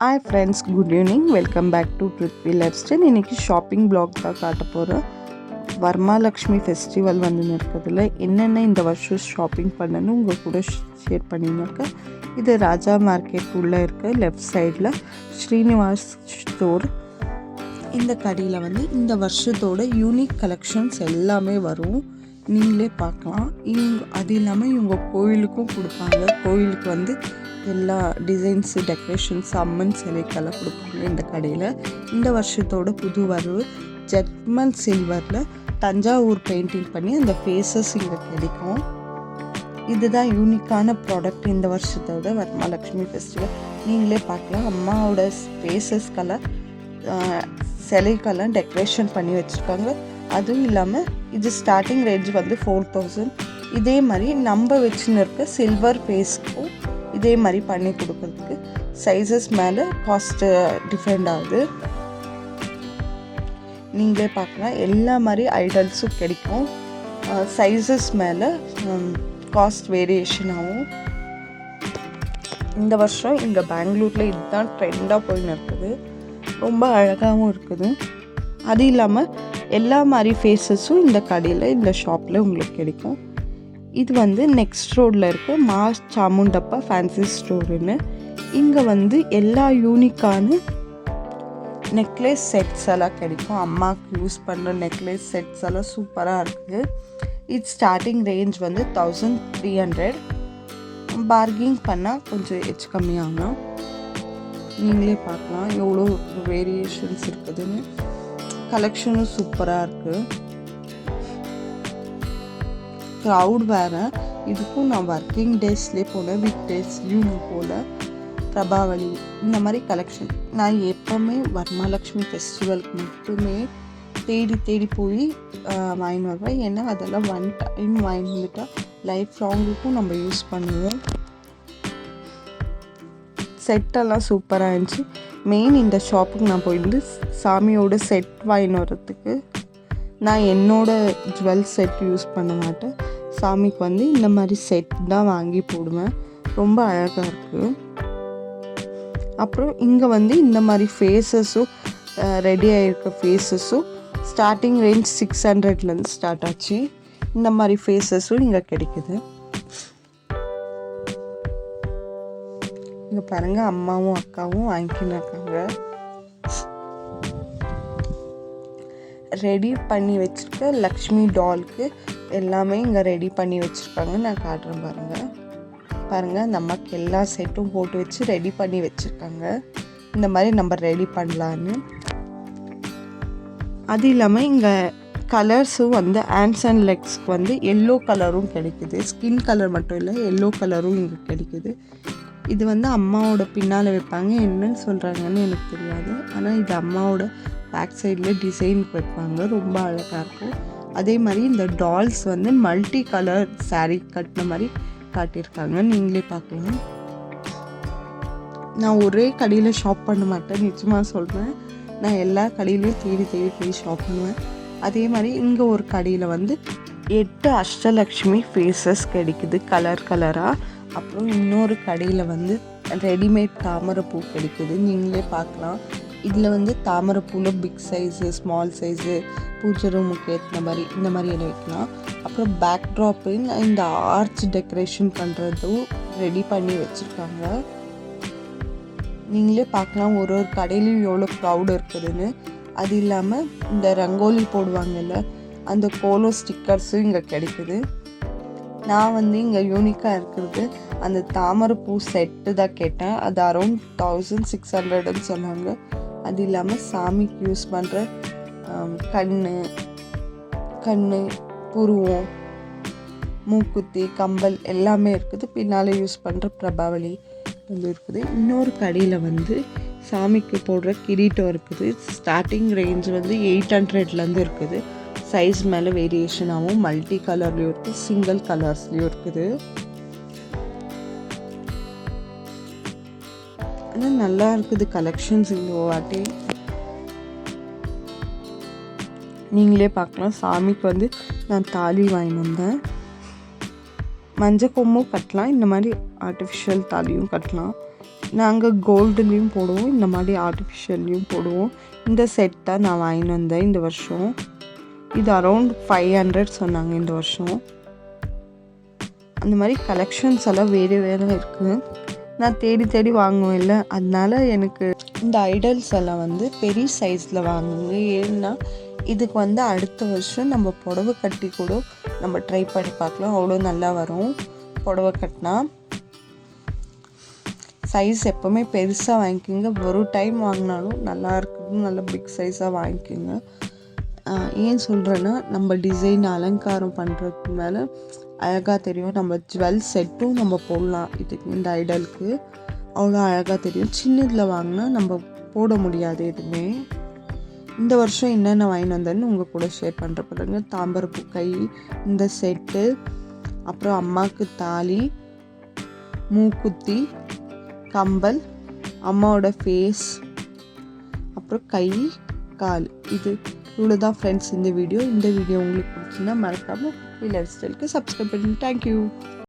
Hi friends, good evening. Welcome back to Prithvi lifestyle. இன்றைக்கி shopping blog தான் காட்ட போகிறேன். வரமாலக்ஷ்மி ஃபெஸ்டிவல் வந்துன்னு இருக்கிறதுல என்னென்ன இந்த வருஷம் ஷாப்பிங் பண்ணணும்னு உங்கள் கூட ஷேர் பண்ணியிருக்கேன். இது ராஜா மார்க்கெட் உள்ளே இருக்க லெஃப்ட் சைடில் ஸ்ரீனிவாஸ் ஸ்டோர். இந்த கடையில் வந்து இந்த வருஷத்தோட யூனிக் கலெக்ஷன்ஸ் எல்லாமே வரும், நீங்களே பார்க்கலாம். அது இல்லாமல் இவங்க கோயிலுக்கும் கொடுப்பாங்க. கோயிலுக்கு வந்து எல்லா டிசைன்ஸு, டெக்கரேஷன்ஸ், அம்மன் சிலைக்கெல்லாம் கொடுப்பாங்க இந்த கடையில். இந்த வருஷத்தோட புது வரவு ஜெர்மன் சில்வரில் தஞ்சாவூர் பெயிண்டிங் பண்ணி அந்த ஃபேஸஸ் இங்கே கிடைக்கும். இதுதான் யூனிக்கான ப்ராடக்ட் இந்த வருஷத்தோட வரமாலக்ஷ்மி ஃபெஸ்டிவல். நீங்களே பார்க்கலாம், அம்மாவோட ஃபேஸஸ்கெல்லாம் சிலைக்கெல்லாம் டெக்கரேஷன் பண்ணி வச்சுருக்காங்க. அதுவும் இல்லாமல் இது ஸ்டார்டிங் ரேஞ்ச் வந்து 4000. இதே மாதிரி நம்ம வச்சுன்னு இருக்க சில்வர் ஃபேஸ்க்கும் இதே மாதிரி பண்ணி கொடுக்கறதுக்கு சைஸஸ் மேலே காஸ்ட்டு டிஃப்ரெண்ட் ஆகுது. நீங்களே பார்க்கலாம், எல்லா மாதிரி ஐடல்ஸும் கிடைக்கும். சைஸஸ் மேலே காஸ்ட் வேரியேஷன் ஆகும். இந்த வருஷம் இங்கே பெங்களூரில் இதுதான் ட்ரெண்டாக போயின்னு இருக்குது. ரொம்ப அழகாகவும் இருக்குது. அது இல்லாமல் எல்லா மாதிரி ஃபேஸஸும் இந்த கடையில், இந்த ஷாப்பில் உங்களுக்கு கிடைக்கும். இது வந்து நெக்ஸ்ட் ரோடில் இருக்க மா சாமுண்டப்பா ஃபேன்சி ஸ்டோருன்னு. இங்கே வந்து எல்லா யூனிக்கான நெக்லஸ் செட்ஸ் எல்லாம் கிடைக்கும். அம்மாவுக்கு யூஸ் பண்ணுற நெக்லஸ் செட்ஸ் எல்லாம் சூப்பராக இருக்குது. இது ஸ்டார்டிங் ரேஞ்ச் வந்து 1300. பார்கிங் பண்ணால் கொஞ்சம் எச்சு கம்மியாகலாம். நீங்களே பார்க்கலாம் எவ்வளோ வேரியேஷன்ஸ் இருக்குதுன்னு. கலெக்ஷனும் சூப்பராக இருக்குது. க்ரௌட் வேறு. இதுக்கும் நான் ஒர்க்கிங் டேஸ்லேயே போல், வீக் டேஸ்லேயும் போல். பிரபாவளி இந்த மாதிரி கலெக்ஷன் நான் எப்போவுமே வரமாலக்ஷ்மி ஃபெஸ்டிவலுக்கு மட்டுமே தேடி போய் வாங்கின்னு வருவேன். ஏன்னா அதெல்லாம் ஒன் டைம் வாங்கி வந்துட்டால் லைஃப் லாங்குக்கும் நம்ம யூஸ் பண்ணுவோம். செட்டெல்லாம் சூப்பராக இருந்துச்சு. மெயின் இந்த ஷாப்புக்கு நான் போயிருந்து சாமியோட செட் வாங்கின்னு வர்றதுக்கு. நான் என்னோடய ஜுவல் செட் யூஸ் பண்ண மாட்டேன். சாமிக்கு வந்து இந்த மாதிரி செட் தான் வாங்கி போடுவேன். ரொம்ப அழகாக இருக்குது. அப்புறம் இங்கே வந்து இந்த மாதிரி ஃபேஸஸும் ரெடி ஆகிருக்க ஃபேஸஸும் ஸ்டார்டிங் ரேஞ்ச் 600லேருந்து ஸ்டார்ட் ஆச்சு. இந்த மாதிரி ஃபேஸஸும் இங்கே கிடைக்குது. இங்கே பாருங்கள், அம்மாவும் அக்காவும் வாங்கிக்கின்னு இருக்காங்க. ரெடி பண்ணி வச்சுருக்க லக்ஷ்மி டாலுக்கு எல்லாமே இங்கே ரெடி பண்ணி வச்சுருக்காங்க. நான் காட்டுறேன் பாருங்கள். அந்த அம்மாவுக்கு எல்லா செட்டும் போட்டு வச்சு ரெடி பண்ணி வச்சுருக்காங்க. இந்த மாதிரி நம்ம ரெடி பண்ணலான்னு. அது இல்லாமல் இங்கே கலர்ஸும் வந்து ஹேண்ட்ஸ் அண்ட் லெக்ஸ்க்கு வந்து எல்லோ கலரும் கிடைக்குது. ஸ்கின் கலர் மட்டும் இல்லை, எல்லோ கலரும் இங்கே கிடைக்குது. இது வந்து அம்மாவோட பின்னால் வைப்பாங்க. என்னன்னு சொல்கிறாங்கன்னு எனக்கு தெரியாது. ஆனால் இது அம்மாவோட பேக் சைடில் டிசைன் வைப்பாங்க. ரொம்ப அழகாக இருக்கும். அதே மாதிரி இந்த டால்ஸ் வந்து மல்டி கலர் சாரீ கட்டின மாதிரி காட்டியிருக்காங்க. நீங்களே பார்க்கலாம். நான் ஒரே கடையில் ஷாப் பண்ண மாட்டேன், நிச்சயமாக சொல்கிறேன். நான் எல்லா கடையிலையும் தேடி போய் ஷாப் பண்ணுவேன். அதே மாதிரி இங்கே ஒரு கடையில் வந்து 8 அஷ்டலக்ஷ்மி ஃபேஸஸ் கிடைக்குது கலராக. அப்புறம் இன்னொரு கடையில் வந்து ரெடிமேட் தாமரைப்பூ கிடைக்குது. நீங்களே பார்க்கலாம். இதில் வந்து தாமரைப்பூவில் பிக் சைஸு, ஸ்மால் சைஸு, பூஜை ரூமுக்கு ஏற்ற மாதிரி இந்த மாதிரி எல்லாம் வைக்கலாம். அப்புறம் பேக் ட்ராப்பு இந்த ஆர்ச் டெக்கரேஷன் பண்ணுறதும் ரெடி பண்ணி வச்சுருக்காங்க. நீங்களே பார்க்கலாம் ஒரு கடையிலையும் எவ்வளோ க்ரௌட் இருக்குதுன்னு. அது இல்லாமல் இந்த ரங்கோலி போடுவாங்கல்ல, அந்த கோலோ ஸ்டிக்கர்ஸும் இங்கே கிடைக்குது. நான் வந்து இங்கே யூனிக்காக இருக்கிறது அந்த தாமரைப்பூ செட்டு தான் கேட்டேன். அது அரௌண்ட் 1600ன்னு சொன்னாங்க. அது இல்லாமல் சாமிக்கு யூஸ் பண்ணுற கண்ணு, புருவம், மூக்குத்தி, கம்பல் எல்லாமே இருக்குது. பின்னால் யூஸ் பண்ணுற பிரபாவளி வந்து இருக்குது. இன்னொரு கடையில் வந்து சாமிக்கு போடுற கிரீட்டம் இருக்குது. ஸ்டார்டிங் ரேஞ்ச் வந்து 800லேருந்து இருக்குது. சைஸ் மேலே வேரியேஷன் ஆகும். மல்டி கலர்லேயும் இருக்குது, சிங்கிள் கலர்ஸ்லேயும் இருக்குது. ஆனால் நல்லா இருக்குது கலெக்ஷன்ஸ் இந்த வாட்டி. நீங்களே பார்க்கலாம். சாமிக்கு வந்து நான் தாலி வாங்கிட்டு வந்தேன். மஞ்சள் கொம்பும் கட்டலாம், இந்த மாதிரி ஆர்டிஃபிஷியல் தாலியும் கட்டலாம். நாங்கள் கோல்டுலேயும் போடுவோம், இந்த மாதிரி ஆர்டிஃபிஷியல்லையும் போடுவோம். இந்த செட் தான் நான் வாங்கிட்டு வந்தேன் இந்த வருஷம். இது அரௌண்ட் 500 சொன்னாங்க இந்த வருஷம். அந்த மாதிரி கலெக்ஷன்ஸ் எல்லாம் வேறு இருக்குது. நான் தேடி தேடி வாங்குவேன் இல்லை, அதனால எனக்கு இந்த ஐடல்ஸ் எல்லாம் வந்து பெரிய சைஸில் வாங்குங்க. ஏன்னா இதுக்கு வந்து அடுத்த வருஷம் நம்ம புடவை கட்டி கூட நம்ம ட்ரை பண்ணி பார்க்கலாம், அவ்வளோ நல்லா வரும். புடவை கட்டினா சைஸ் எப்போவுமே பெருசாக வாங்கிக்கோங்க. ஒரு டைம் வாங்கினாலும் நல்லா இருக்குது, நல்லா பிக் சைஸாக வாங்கிக்கோங்க. ஏன் சொல்கிறேன்னா நம்ம டிசைன் அலங்காரம் பண்ணுறதுக்கு மேலே அழகாக தெரியும். நம்ம ஜுவல் செட்டும் நம்ம போடலாம் இதுக்கு, இந்த ஐடலுக்கு அவ்வளோ அழகாக தெரியும். சின்னதில் வாங்கினா நம்ம போட முடியாது எதுவுமே. இந்த வருஷம் என்னென்ன வாங்கிட்டு வந்தேன்னு உங்கள் கூட ஷேர் பண்ணுற பாருங்க. தாம்பரப்பூ கை, இந்த செட்டு, அப்புறம் அம்மாவுக்கு தாலி, மூக்குத்தி, கம்பல், அம்மாவோட ஃபேஸ், அப்புறம் கை கால். இது இவ்வளோ தான் ஃப்ரெண்ட்ஸ் இந்த வீடியோ. இந்த வீடியோ உங்களுக்கு பிடிச்சிருந்தா மறக்காமல் லைஃப் ஸ்டைலுக்கு சப்ஸ்கிரைப் பண்ணுங்கள். தேங்க்யூ.